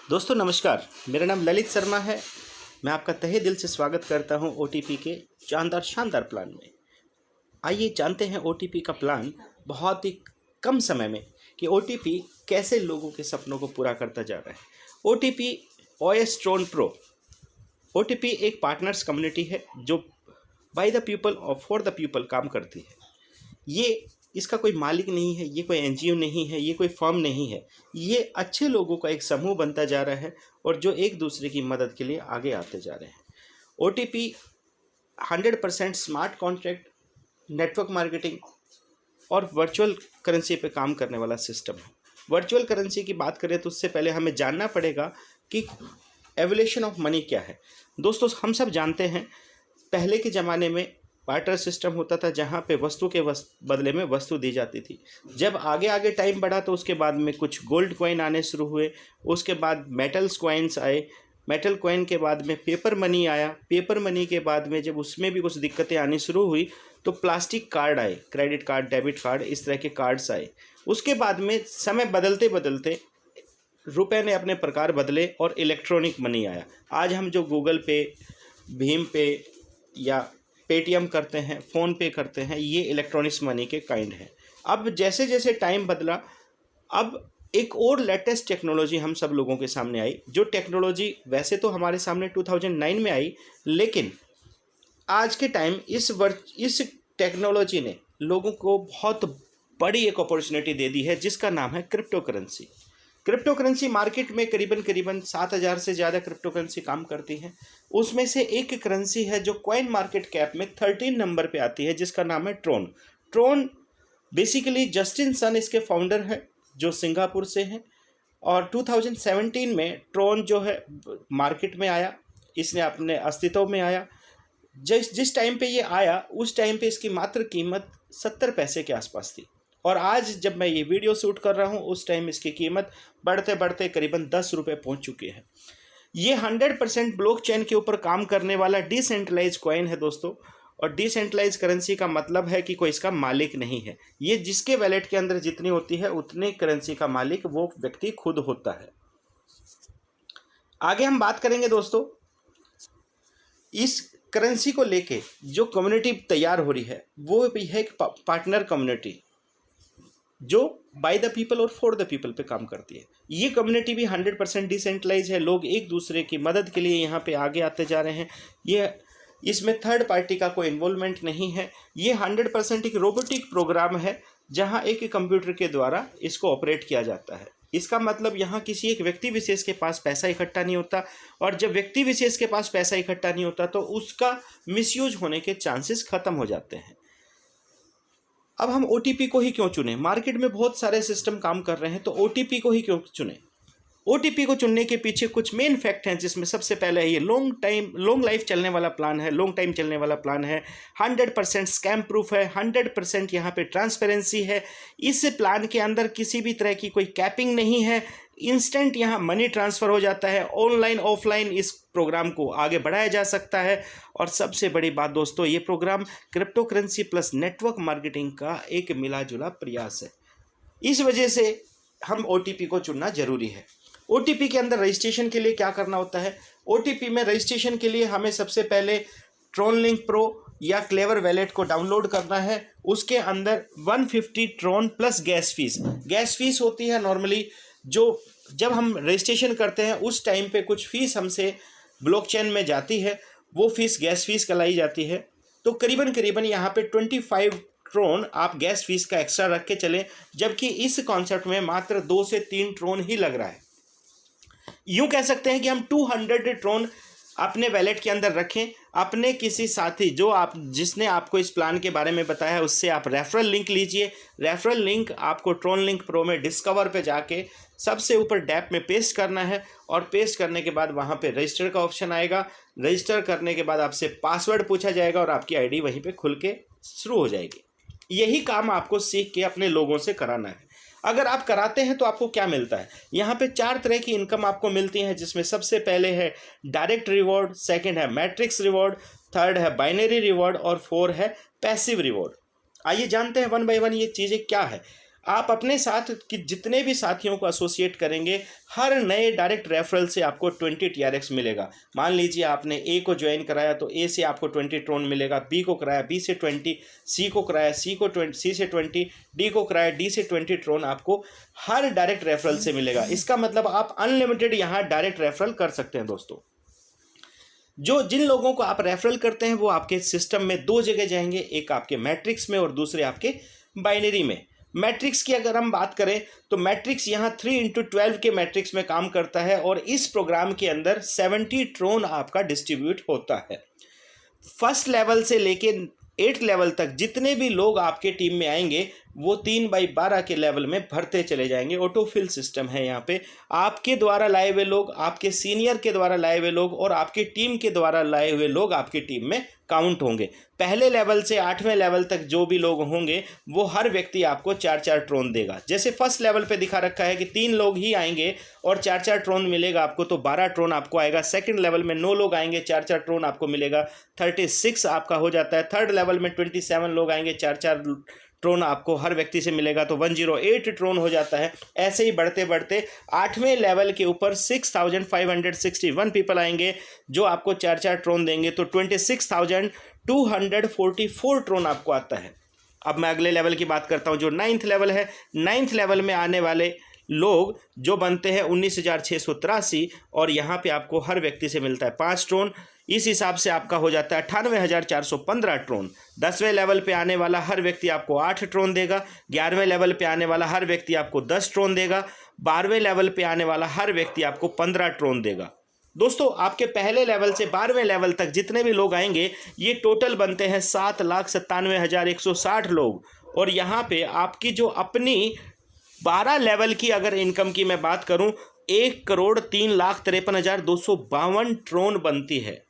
दोस्तों नमस्कार, मेरा नाम ललित शर्मा है। मैं आपका तहे दिल से स्वागत करता हूं ओटीपी के शानदार प्लान में। आइए जानते हैं ओटीपी का प्लान बहुत ही कम समय में कि ओटीपी कैसे लोगों के सपनों को पूरा करता जा रहा है। OTP OS Tron pro. OTP एक पार्टनर्स कम्युनिटी है जो बाय द पीपल और फॉर द पीपल काम करती है। ये इसका कोई मालिक नहीं है, ये कोई एनजीओ नहीं है, ये कोई फर्म नहीं है। ये अच्छे लोगों का एक समूह बनता जा रहा है और जो एक दूसरे की मदद के लिए आगे आते जा रहे हैं। OTP 100% smart contract, network marketing और वर्चुअल करेंसी पे काम करने वाला सिस्टम है। वर्चुअल करेंसी की बात करें तो उससे पहले हमें जानना पड़ेगा कि एवोल्यूशन ऑफ मनी क्या है। दोस्तों हम सब जानते हैं पहले के ज़माने में बार्टर सिस्टम होता था जहाँ पे वस्तु के बदले में वस्तु दी जाती थी। जब आगे टाइम बढ़ा तो उसके बाद में कुछ गोल्ड कॉइन आने शुरू हुए, उसके बाद मेटल्स कॉइन्स आए, मेटल कॉइन के बाद में पेपर मनी आया, पेपर मनी के बाद में जब उसमें भी कुछ दिक्कतें आनी शुरू हुई तो प्लास्टिक कार्ड आए, क्रेडिट कार्ड, डेबिट कार्ड, इस तरह के कार्ड्स आए। उसके बाद में समय बदलते बदलते रुपए ने अपने प्रकार बदले और इलेक्ट्रॉनिक मनी आया। आज हम जो गूगल पे, भीम पे या पेटीएम करते हैं, फ़ोन पे करते हैं, ये इलेक्ट्रॉनिक्स मनी के काइंड हैं। अब जैसे जैसे टाइम बदला, अब एक और लेटेस्ट टेक्नोलॉजी हम सब लोगों के सामने आई। जो टेक्नोलॉजी वैसे तो हमारे सामने 2009 में आई, लेकिन आज के टाइम इस टेक्नोलॉजी ने लोगों को बहुत बड़ी एक अपॉर्चुनिटी दे दी है जिसका नाम है crypto currency. Crypto currency market में करीबन 7,000 से ज़्यादा क्रिप्टो करेंसी काम करती है। उसमें से एक करेंसी है जो कॉइन मार्केट कैप में 13 नंबर पे आती है जिसका नाम है ट्रोन। ट्रोन बेसिकली जस्टिन सन इसके फाउंडर है जो सिंगापुर से हैं और 2017 में ट्रोन जो है मार्केट में आया, इसने अपने अस्तित्व में आया। जिस टाइम पे ये आया उस टाइम पे इसकी मात्र कीमत 70 पैसे के आसपास थी और आज जब मैं ये वीडियो शूट कर रहा हूँ उस टाइम इसकी कीमत बढ़ते बढ़ते करीबन 10 रुपये पहुँच चुकी है। ये 100% ब्लॉकचेन के ऊपर काम करने वाला डिसेंट्रलाइज कॉइन है दोस्तों। और डिसेंट्रलाइज करेंसी का मतलब है कि कोई इसका मालिक नहीं है। ये जिसके वैलेट के अंदर जितनी होती है उतनी करेंसी का मालिक वो व्यक्ति खुद होता है। आगे हम बात करेंगे दोस्तों, इस करेंसी को लेके जो कम्युनिटी तैयार हो रही है वो भी है एक पार्टनर कम्युनिटी जो बाय द पीपल और फॉर द पीपल पे काम करती है। ये कम्युनिटी भी 100% डिसेंट्रलाइज है। लोग एक दूसरे की मदद के लिए यहाँ पे आगे आते जा रहे हैं। ये इसमें थर्ड पार्टी का कोई इन्वॉल्वमेंट नहीं है। ये 100% एक रोबोटिक प्रोग्राम है जहाँ एक कंप्यूटर के द्वारा इसको ऑपरेट किया जाता है। इसका मतलब यहाँ किसी एक व्यक्ति विशेष के पास पैसा इकट्ठा नहीं होता और जब व्यक्ति विशेष के पास पैसा इकट्ठा नहीं होता तो उसका मिसयूज होने के चांसेस खत्म हो जाते हैं। अब हम ओटीपी को ही क्यों चुने? मार्केट में बहुत सारे सिस्टम काम कर रहे हैं तो ओटीपी को ही क्यों चुने? ओटीपी को चुनने के पीछे कुछ मेन फैक्ट हैं जिसमें सबसे पहले ये लॉन्ग लाइफ चलने वाला प्लान है, लॉन्ग टाइम चलने वाला प्लान है, 100% स्कैम प्रूफ है, 100% यहाँ पे ट्रांसपेरेंसी है। इस प्लान के अंदर किसी भी तरह की कोई कैपिंग नहीं है। इंस्टेंट यहाँ मनी ट्रांसफ़र हो जाता है। ऑनलाइन ऑफलाइन इस प्रोग्राम को आगे बढ़ाया जा सकता है। और सबसे बड़ी बात दोस्तों, ये program crypto currency plus network marketing का एक मिला जुला प्रयास है। इस वजह से हम ओटीपी को चुनना जरूरी है। ओटीपी के अंदर रजिस्ट्रेशन के लिए क्या करना होता है? ओटीपी में रजिस्ट्रेशन के लिए हमें सबसे पहले ट्रोन लिंक प्रो या क्लेवर वैलेट को डाउनलोड करना है। उसके अंदर 150 ट्रोन प्लस गैस फीस होती है नॉर्मली। जो जब हम रजिस्ट्रेशन करते हैं उस टाइम पे कुछ फ़ीस हमसे ब्लॉकचेन में जाती है, वो फ़ीस गैस फीस कहलाई जाती है। तो करीबन यहाँ पे 25 ट्रोन आप गैस फीस का एक्स्ट्रा रख के चलें, जबकि इस कॉन्सेप्ट में मात्र 2 से 3 ट्रोन ही लग रहा है। यूँ कह सकते हैं कि हम 200 ट्रोन अपने वैलेट के अंदर रखें। अपने किसी साथी जिसने आपको इस प्लान के बारे में बताया है उससे आप रेफरल लिंक लीजिए। रेफरल लिंक आपको ट्रोन लिंक प्रो में डिस्कवर पे जाके सबसे ऊपर डैप में पेस्ट करना है और पेस्ट करने के बाद वहाँ पे रजिस्टर का ऑप्शन आएगा। रजिस्टर करने के बाद आपसे पासवर्ड पूछा जाएगा और आपकी आईडी वहीं पे खुल के शुरू हो जाएगी। यही काम आपको सीख के अपने लोगों से कराना है। अगर आप कराते हैं तो आपको क्या मिलता है? यहाँ पे 4 तरह की इनकम आपको मिलती हैं जिसमें सबसे पहले है डायरेक्ट रिवॉर्ड, सेकंड है मैट्रिक्स रिवॉर्ड, थर्ड है बाइनरी रिवॉर्ड और 4 है पैसिव रिवॉर्ड। आइए जानते हैं वन बाय वन ये चीज़ें क्या है। आप अपने साथ कि जितने भी साथियों को एसोसिएट करेंगे, हर नए डायरेक्ट रेफरल से आपको 20 TRX मिलेगा। मान लीजिए आपने ए को ज्वाइन कराया तो ए से आपको 20 ट्रोन मिलेगा, बी को कराया बी से 20, सी को कराया सी से 20, डी को कराया डी से 20 ट्रोन आपको हर डायरेक्ट रेफरल से मिलेगा। इसका मतलब आप अनलिमिटेड यहाँ डायरेक्ट रेफरल कर सकते हैं दोस्तों। जिन लोगों को आप रेफरल करते हैं वो आपके सिस्टम में दो जगह जाएंगे, एक आपके मैट्रिक्स में और दूसरे आपके बाइनरी में। मैट्रिक्स की अगर हम बात करें तो मैट्रिक्स यहाँ 3x12 के मैट्रिक्स में काम करता है और इस प्रोग्राम के अंदर 70 ट्रोन आपका डिस्ट्रीब्यूट होता है। फर्स्ट लेवल से लेके 8 लेवल तक जितने भी लोग आपके टीम में आएंगे वो 3/12 के लेवल में भरते चले जाएंगे। ऑटोफिल सिस्टम है यहाँ पे। आपके द्वारा लाए हुए लोग, आपके सीनियर के द्वारा लाए हुए लोग और आपकी टीम के द्वारा लाए हुए लोग आपकी टीम में काउंट होंगे। पहले लेवल से 8वें लेवल तक जो भी लोग होंगे वो हर व्यक्ति आपको 4-4 ट्रोन देगा। जैसे फर्स्ट लेवल पे दिखा रखा है कि 3 लोग ही आएंगे और 4-4 ट्रोन मिलेगा आपको, तो 12 ट्रोन आपको आएगा। सेकंड लेवल में 9 लोग आएंगे, 4-4 ट्रोन आपको मिलेगा, 36 आपका हो जाता है। थर्ड लेवल में 27 लोग आएंगे, 4-4 ट्रोन आपको हर व्यक्ति से मिलेगा, तो 108 ट्रोन हो जाता है। ऐसे ही बढ़ते बढ़ते 8वें लेवल के ऊपर 6561 पीपल आएंगे जो आपको 4-4 ट्रोन देंगे, तो 26,244 ट्रोन आपको आता है। अब मैं अगले लेवल की बात करता हूं जो 9th लेवल है। 9th लेवल में आने वाले लोग जो बनते हैं 19,683 और यहाँ पे आपको हर व्यक्ति से मिलता है 5 ट्रोन। इस हिसाब से आपका हो जाता है 98,415 ट्रोन। 10वें लेवल पे आने वाला हर व्यक्ति आपको 8 ट्रोन देगा। 11वें लेवल पे आने वाला हर व्यक्ति आपको 10 ट्रोन देगा। 12वें लेवल पे आने वाला हर व्यक्ति आपको 15 ट्रोन देगा। दोस्तों आपके पहले लेवल से 12वें लेवल तक जितने भी लोग आएंगे ये टोटल बनते हैं 7,97,160 लोग। और यहाँ पे आपकी जो अपनी 12 लेवल की अगर इनकम की मैं बात करूं 1,03,53,252 ट्रोन बनती है।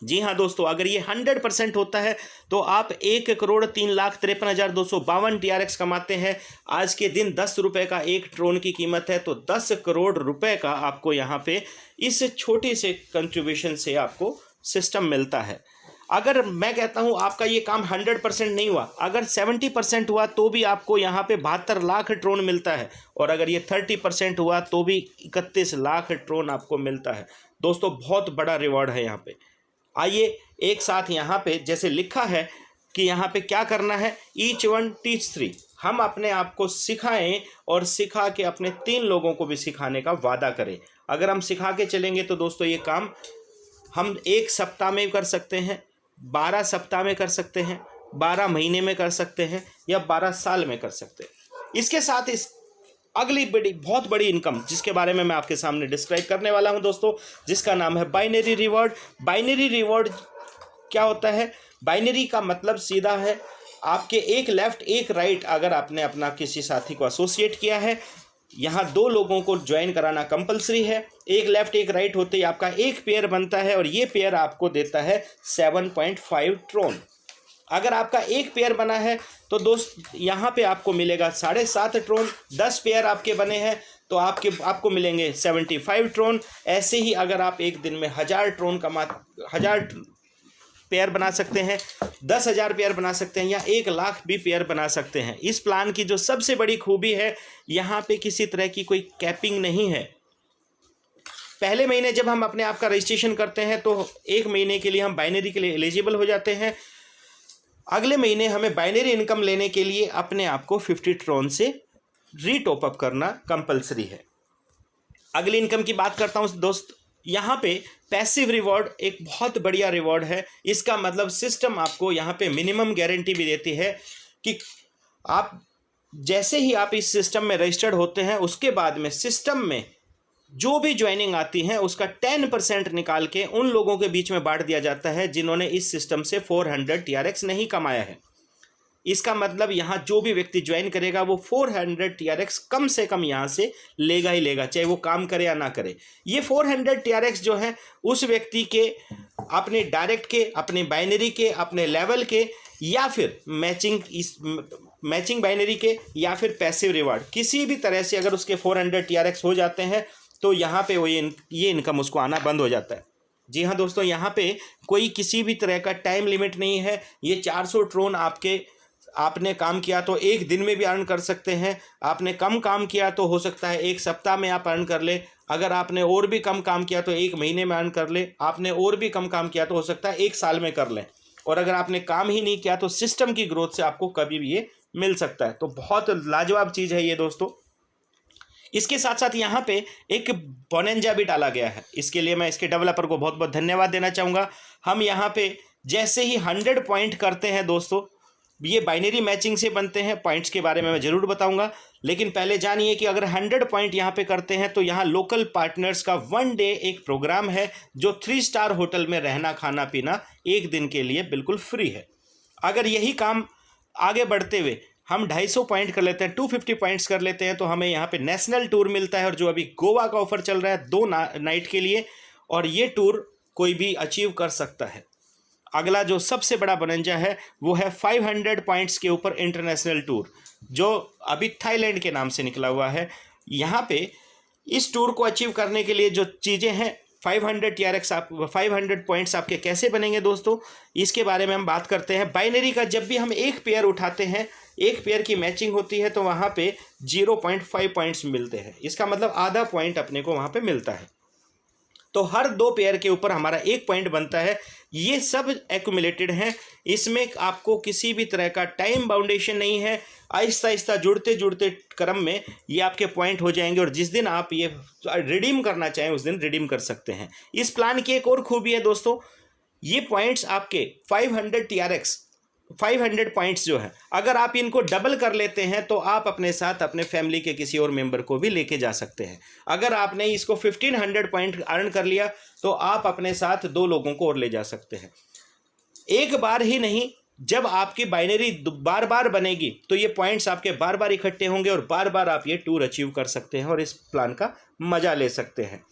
जी हाँ दोस्तों, अगर ये 100% होता है तो आप 1,03,53,252 TRX कमाते हैं। आज के दिन 10 रुपये का एक ट्रोन की कीमत है, तो 10 करोड़ रुपए का आपको यहाँ पे इस छोटे से कंट्रीब्यूशन से आपको सिस्टम मिलता है। अगर मैं कहता हूँ आपका ये काम 100% नहीं हुआ, अगर 70% हुआ तो भी आपको यहाँ पे 72 लाख ट्रोन मिलता है, और अगर ये 30% हुआ तो भी 31 लाख ट्रोन आपको मिलता है। दोस्तों बहुत बड़ा रिवॉर्ड है यहाँ पे। आइए एक साथ यहाँ पे जैसे लिखा है कि यहाँ पे क्या करना है, ईच वन टीच 3, हम अपने आप को सिखाएं और सिखा के अपने 3 लोगों को भी सिखाने का वादा करें। अगर हम सिखा के चलेंगे तो दोस्तों ये काम हम 1 सप्ताह में कर सकते हैं, 12 सप्ताह में कर सकते हैं, 12 महीने में कर सकते हैं या 12 साल में कर सकते हैं। इसके साथ इस अगली बहुत बड़ी इनकम जिसके बारे में मैं आपके सामने डिस्क्राइब करने वाला हूं दोस्तों, जिसका नाम है बाइनरी रिवॉर्ड। बाइनरी रिवॉर्ड क्या होता है? बाइनरी का मतलब सीधा है आपके एक लेफ्ट एक राइट। अगर आपने अपना किसी साथी को एसोसिएट किया है, यहाँ 2 लोगों को ज्वाइन कराना कंपलसरी है। एक लेफ्ट एक राइट होते ही आपका एक पेयर बनता है और ये पेयर आपको देता है 7.5 ट्रोन। अगर आपका एक पेयर बना है तो दोस्त यहाँ पे आपको मिलेगा 7.5 ट्रोन। 10 पेयर आपके बने हैं तो आपको मिलेंगे 75 ट्रोन। ऐसे ही अगर आप एक दिन में 1000 ट्रोन 1000 पेयर बना सकते हैं, 10,000 पेयर बना सकते हैं या 1 लाख भी पेयर बना सकते हैं। इस प्लान की जो सबसे बड़ी खूबी है, यहाँ पे किसी तरह की कोई कैपिंग नहीं है। पहले महीने जब हम अपने आप का रजिस्ट्रेशन करते हैं तो 1 महीने के लिए हम बाइनरी के लिए एलिजिबल हो जाते हैं। अगले महीने हमें बाइनरी इनकम लेने के लिए अपने आप को 50 ट्रोन से रीटॉप अप करना कंपलसरी है। अगली इनकम की बात करता हूँ दोस्त। यहाँ पे पैसिव रिवॉर्ड एक बहुत बढ़िया रिवॉर्ड है। इसका मतलब सिस्टम आपको यहाँ पे मिनिमम गारंटी भी देती है कि आप जैसे ही आप इस सिस्टम में रजिस्टर्ड होते हैं उसके बाद में सिस्टम में जो भी ज्वाइनिंग आती है उसका 10% निकाल के उन लोगों के बीच में बांट दिया जाता है जिन्होंने इस सिस्टम से 400 TRX नहीं कमाया है। इसका मतलब यहाँ जो भी व्यक्ति ज्वाइन करेगा वो 400 TRX कम से कम यहाँ से लेगा ही लेगा, चाहे वो काम करे या ना करे। ये 400 TRX जो है उस व्यक्ति के अपने डायरेक्ट के, अपने बाइनरी के, अपने लेवल के या फिर मैचिंग बाइनरी के या फिर पैसिव रिवार्ड, किसी भी तरह से अगर उसके 400 TRX हो जाते हैं तो यहाँ पे वो ये इनकम उसको आना बंद हो जाता है। जी हाँ दोस्तों, यहाँ पे कोई किसी भी तरह का टाइम लिमिट नहीं है। ये 400 ट्रोन आपके आपने काम किया तो एक दिन में भी अर्न कर सकते हैं, आपने कम काम किया तो हो सकता है एक सप्ताह में आप अर्न कर ले, अगर आपने और भी कम काम किया तो एक महीने में अर्न कर ले, आपने और भी कम काम किया तो हो सकता है एक साल में कर लें, और अगर आपने काम ही नहीं किया तो सिस्टम की ग्रोथ से आपको कभी भी ये मिल सकता है। तो बहुत लाजवाब चीज़ है ये दोस्तों। इसके साथ साथ यहाँ पे एक बोनेंजा भी डाला गया है, इसके लिए मैं इसके डेवलपर को बहुत बहुत धन्यवाद देना चाहूँगा। हम यहाँ पे जैसे ही 100 पॉइंट करते हैं दोस्तों, ये बाइनरी मैचिंग से बनते हैं, पॉइंट्स के बारे में मैं ज़रूर बताऊंगा, लेकिन पहले जानिए कि अगर 100 पॉइंट यहाँ पे करते हैं तो यहाँ लोकल पार्टनर्स का 1 डे एक प्रोग्राम है जो 3 स्टार होटल में रहना खाना पीना एक दिन के लिए बिल्कुल फ्री है। अगर यही काम आगे बढ़ते हुए हम 250 पॉइंट कर लेते हैं, 250 पॉइंट्स कर लेते हैं, तो हमें यहाँ पे नेशनल टूर मिलता है, और जो अभी गोवा का ऑफर चल रहा है 2 नाइट के लिए, और ये टूर कोई भी अचीव कर सकता है। अगला जो सबसे बड़ा बोनेंजा है वो है 500 पॉइंट्स के ऊपर इंटरनेशनल टूर, जो अभी थाईलैंड के नाम से निकला हुआ है। यहाँ पे इस टूर को अचीव करने के लिए जो चीज़ें हैं, 500 TRX 500 पॉइंट्स आपके कैसे बनेंगे दोस्तों, इसके बारे में हम बात करते हैं। बाइनरी का जब भी हम एक पेयर उठाते हैं, एक पेयर की मैचिंग होती है, तो वहाँ पे 0.5 पॉइंट्स मिलते हैं, इसका मतलब आधा पॉइंट अपने को वहाँ पे मिलता है। तो हर 2 पेयर के ऊपर हमारा 1 पॉइंट बनता है। ये सब एक्यूमुलेटेड हैं, इसमें आपको किसी भी तरह का टाइम बाउंडेशन नहीं है, आहिस्ता आहिस्ता जुड़ते जुड़ते क्रम में ये आपके पॉइंट हो जाएंगे, और जिस दिन आप ये रिडीम करना चाहें उस दिन रिडीम कर सकते हैं। इस प्लान की एक और खूबी है दोस्तों, ये पॉइंट्स आपके 500 TRX 500 पॉइंट्स जो है, अगर आप इनको डबल कर लेते हैं तो आप अपने साथ अपने फैमिली के किसी और मेंबर को भी लेके जा सकते हैं। अगर आपने इसको 1500 पॉइंट अर्न कर लिया तो आप अपने साथ 2 लोगों को और ले जा सकते हैं। एक बार ही नहीं, जब आपकी बाइनरी बार बार बनेगी तो ये पॉइंट्स आपके बार बार इकट्ठे होंगे, और बार बार आप ये टूर अचीव कर सकते हैं और इस प्लान का मजा ले सकते हैं।